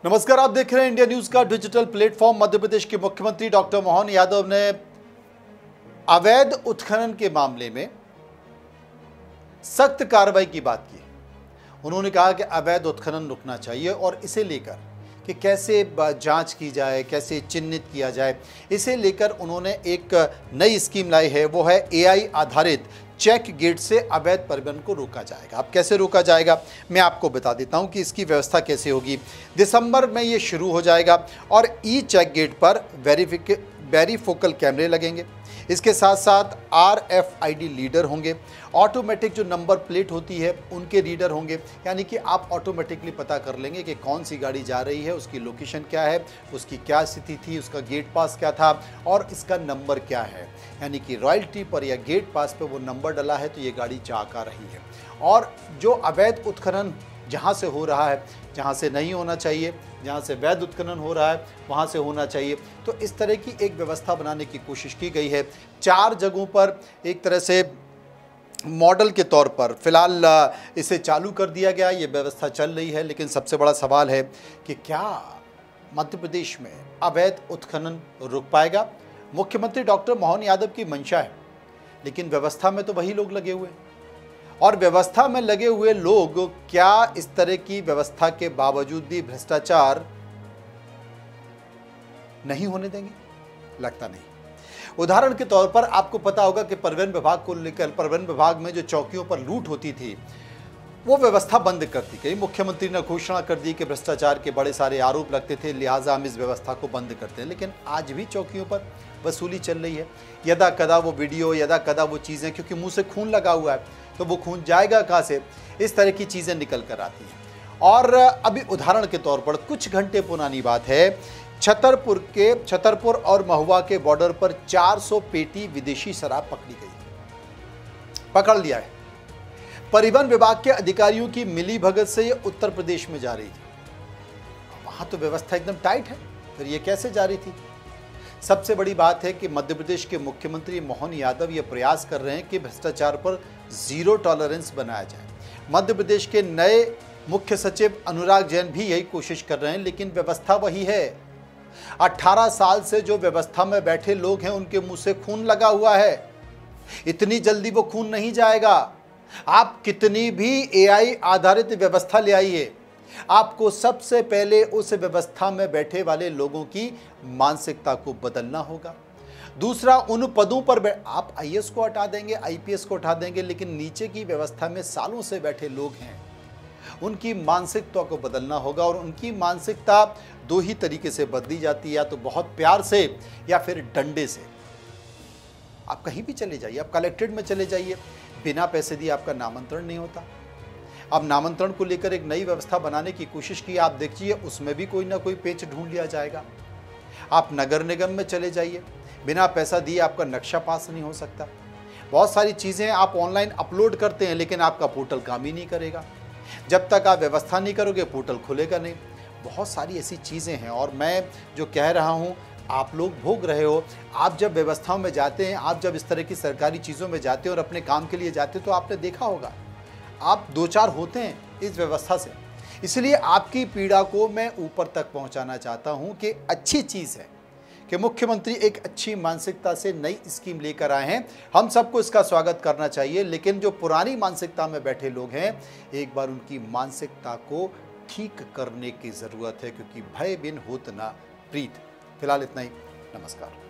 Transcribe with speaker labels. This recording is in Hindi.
Speaker 1: नमस्कार, आप देख रहे हैं इंडिया न्यूज का डिजिटल प्लेटफॉर्म। मध्य प्रदेश के मुख्यमंत्री डॉक्टर मोहन यादव ने अवैध उत्खनन के मामले में सख्त कार्रवाई की बात की। उन्होंने कहा कि अवैध उत्खनन रुकना चाहिए और इसे लेकर कि कैसे जांच की जाए, कैसे चिन्हित किया जाए, इसे लेकर उन्होंने एक नई स्कीम लाई है। वो है एआई आधारित चेक गेट से अवैध परिवहन को रोका जाएगा। अब कैसे रोका जाएगा मैं आपको बता देता हूं कि इसकी व्यवस्था कैसे होगी। दिसंबर में ये शुरू हो जाएगा और ई चेक गेट पर वेरीफोकल कैमरे लगेंगे। इसके साथ साथ RFID लीडर होंगे, ऑटोमेटिक जो नंबर प्लेट होती है उनके रीडर होंगे, यानी कि आप ऑटोमेटिकली पता कर लेंगे कि कौन सी गाड़ी जा रही है, उसकी लोकेशन क्या है, उसकी क्या स्थिति थी, उसका गेट पास क्या था और इसका नंबर क्या है। यानी कि रॉयल्टी पर या गेट पास पे वो नंबर डला है तो ये गाड़ी जा कर रही है। और जो अवैध उत्खनन जहाँ से हो रहा है, जहाँ से नहीं होना चाहिए, जहाँ से वैध उत्खनन हो रहा है वहाँ से होना चाहिए, तो इस तरह की एक व्यवस्था बनाने की कोशिश की गई है। 4 जगहों पर एक तरह से मॉडल के तौर पर फिलहाल इसे चालू कर दिया गया। ये व्यवस्था चल रही है, लेकिन सबसे बड़ा सवाल है कि क्या मध्य प्रदेश में अवैध उत्खनन रुक पाएगा। मुख्यमंत्री डॉक्टर मोहन यादव की मंशा है, लेकिन व्यवस्था में तो वही लोग लगे हुए हैं और व्यवस्था में लगे हुए लोग क्या इस तरह की व्यवस्था के बावजूद भी भ्रष्टाचार नहीं होने देंगे? लगता नहीं। उदाहरण के तौर पर आपको पता होगा कि परिवहन विभाग को लेकर, परिवहन विभाग में जो चौकियों पर लूट होती थी वो व्यवस्था बंद कर दी गई। मुख्यमंत्री ने घोषणा कर दी कि भ्रष्टाचार के बड़े सारे आरोप लगते थे, लिहाजा हम इस व्यवस्था को बंद करते हैं। लेकिन आज भी चौकियों पर वसूली चल रही है। यदा कदा वो वीडियो, यदा कदा वो चीज़ें, क्योंकि मुंह से खून लगा हुआ है तो वो खून जाएगा कहाँ से, इस तरह की चीज़ें निकल कर आती हैं। और अभी उदाहरण के तौर पर कुछ घंटे पुरानी बात है, छतरपुर और महुआ के बॉर्डर पर 400 पेटी विदेशी शराब पकड़ी गई, पकड़ लिया है। परिवहन विभाग के अधिकारियों की मिली भगत से ये उत्तर प्रदेश में जा रही थी। वहां तो व्यवस्था एकदम टाइट है, फिर ये कैसे जा रही थी? सबसे बड़ी बात है कि मध्य प्रदेश के मुख्यमंत्री मोहन यादव ये प्रयास कर रहे हैं कि भ्रष्टाचार पर जीरो टॉलरेंस बनाया जाए। मध्य प्रदेश के नए मुख्य सचिव अनुराग जैन भी यही कोशिश कर रहे हैं, लेकिन व्यवस्था वही है। 18 साल से जो व्यवस्था में बैठे लोग हैं उनके मुंह से खून लगा हुआ है। इतनी जल्दी वो खून नहीं जाएगा। आप कितनी भी एआई आधारित व्यवस्था ले आइए, आपको सबसे पहले उस व्यवस्था में बैठे वाले लोगों की मानसिकता को बदलना होगा। दूसरा, उन पदों पर आप आईएएस को हटा देंगे, आईपीएस को हटा देंगे, लेकिन नीचे की व्यवस्था में सालों से बैठे लोग हैं, उनकी मानसिकता को बदलना होगा। और उनकी मानसिकता 2 ही तरीके से बदली जाती है, या तो बहुत प्यार से या फिर डंडे से। आप कहीं भी चले जाइए, आप कलेक्ट्रेट में चले जाइए, बिना पैसे दिए आपका नामांतरण नहीं होता। अब नामांतरण को लेकर एक नई व्यवस्था बनाने की कोशिश की, आप देखिए उसमें भी कोई ना कोई पेच ढूंढ लिया जाएगा। आप नगर निगम में चले जाइए, बिना पैसा दिए आपका नक्शा पास नहीं हो सकता। बहुत सारी चीज़ें आप ऑनलाइन अपलोड करते हैं, लेकिन आपका पोर्टल काम ही नहीं करेगा। जब तक आप व्यवस्था नहीं करोगे पोर्टल खुलेगा नहीं। बहुत सारी ऐसी चीज़ें हैं और मैं जो कह रहा हूँ आप लोग भोग रहे हो। आप जब व्यवस्थाओं में जाते हैं, आप जब इस तरह की सरकारी चीज़ों में जाते हैं और अपने काम के लिए जाते हैं, तो आपने देखा होगा आप 2-4 होते हैं इस व्यवस्था से। इसलिए आपकी पीड़ा को मैं ऊपर तक पहुंचाना चाहता हूं कि अच्छी चीज़ है कि मुख्यमंत्री एक अच्छी मानसिकता से नई स्कीम लेकर आए हैं। हम सबको इसका स्वागत करना चाहिए, लेकिन जो पुरानी मानसिकता में बैठे लोग हैं, एक बार उनकी मानसिकता को ठीक करने की ज़रूरत है, क्योंकि भय बिन होत ना प्रीत। फिलहाल इतना ही। नमस्कार।